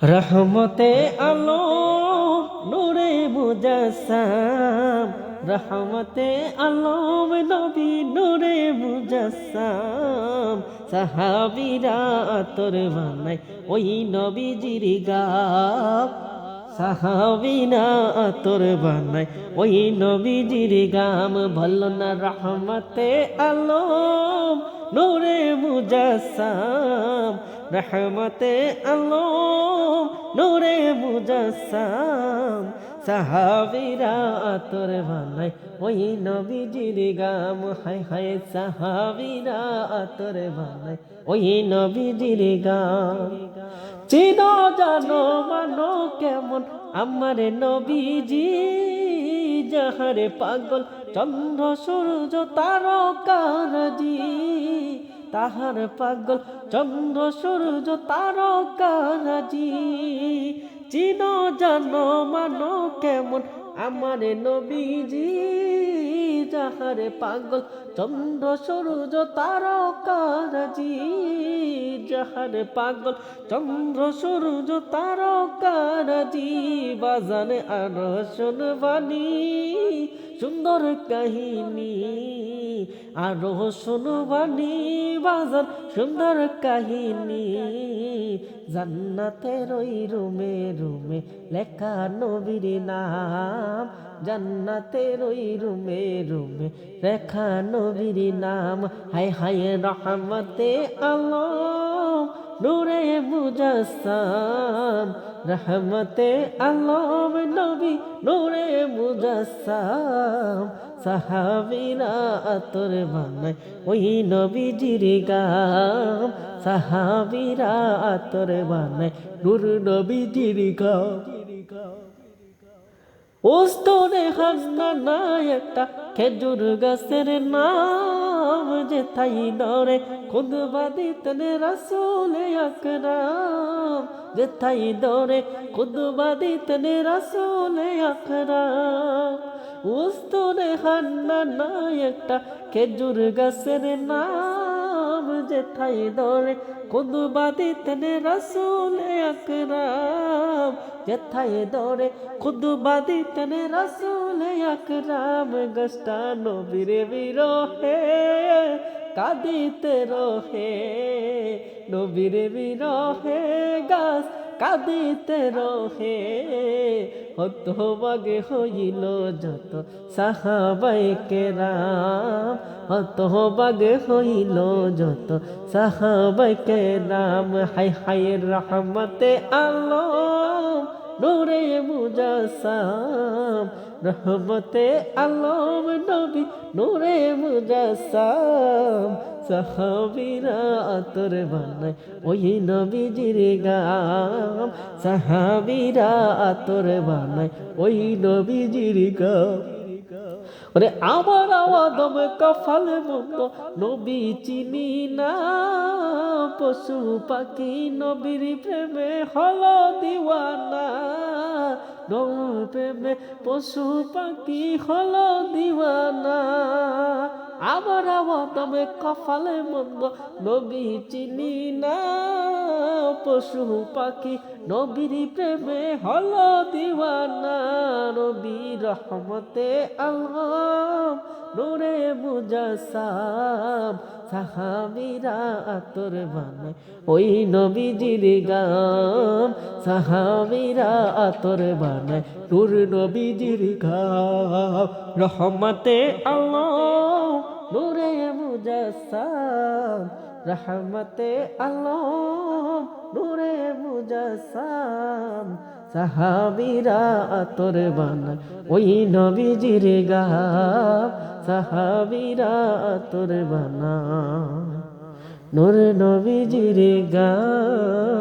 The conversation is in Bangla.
রহমতে আলম নূরে মুজাসসাম, রহমতে আলম নবী নূরে মুজাসসাম। সাহাবীরা আতর বানায় ওই নবীজির গাব, সাহাবীরা আতর বানায় ওই নবীজির গাম। বল না রহমতে আলম নূরে মুজাসসাম, রহমতে আলম নূরে মুজাসসাম। সাহাবীরা আতর বানায় ওই নবীজির গাম, হায় হায় সাহাবীরা আতর বানায় ওই নবীজির গাম। চিনো জানো মানো কেমন আমার নবীজি, যাহারে পাগল চন্দ্র সূর্য তারকারাজি, তাহার পাগল চন্দ্র সূর্য তারকারাজি। চিনো জানো মানো কেমন আমার নবীজি, যাহারে পাগল চন্দ্র সূর্য তারকারাজি, যাহারে পাগল চন্দ্র সূর্য তারকারাজি। বাজানে আরো শুনবানি সুন্দর কাহিনী, আরো শুনবানি বাজার সুন্দর কাহিনী। জান্নাতের ওই রুমে রুমে লেখা নবীর নাম, জান্নাতের ওই রুমে রুমে লেখা নবীর নাম। হায় হায় রহমতে আলম নূরে মুজাসসাম, রহমতে আলম নবী নূরে মুজাসসাম। সাহাবীরা আতর বানায় ওই নবীজির গাম, সাহাবীরা আতর বানায় নূর নবীজির গাম। ওস্তরে হান্না একটা খেজুর গাছের নাম, যে তাই দরে খুদবা দিতেন রাসূল আকরাম, যে তাই দরে খুদবা দিতেন রাসূল আকরাম। ওস্তরে হান্না একটা খেজুর গাছের নাম, যে তাই দরে খুদবা দিতেন রাসূল আকরাম, যেথায় দরে খুদবা দিতেন রাসূল আকরাম। গাছটা নবীর বিরহে কাঁদিতে রহে, নবীর বিরহে গাছ কাঁদিতে রহে। হতভাগে হইল যত সাহাবায়ে কেরাম, হতভাগে হইল যত সাহাবায়ে কেরাম। হায় হায় রহমতে আলম নূরে মুজাসসাম, রহমতে আলম নবী নূরে মুজাসসাম। সাহাবীরা আতর বানায় ওই নবীজির গাম, সাহাবীরা আতর বানায় ওই নবীজির গাম। ওরে আমার আওয়াদম কফল মতো নবী চিনি না, পশু পাখি নবীর প্রেমে হলো দিওয়ানা, নবীর প্রেমে পশু পাখি হলো দিওয়ানা। আমার আওয়াদমে কপালে মন্দ নবী চিনি না, পশু পাখি নবীর প্রেমে হলো দিওয়ানা। নবী রহমতে আলম নূরে মুজাসসাম, সাহাবীরা আতর বানায় ওই নবীজির গাম, সাহাবীরা আতর বানায় নূর নবীজির গাম। রহমতে আলম নূরে মুজাসসাম, রহমতে আলম নূরে মুজাসসাম। সাহাবীরা আতর বানায় ওই নবীজির গাম, সাহাবীরা আতর বানায় নূর নবীজির গাম।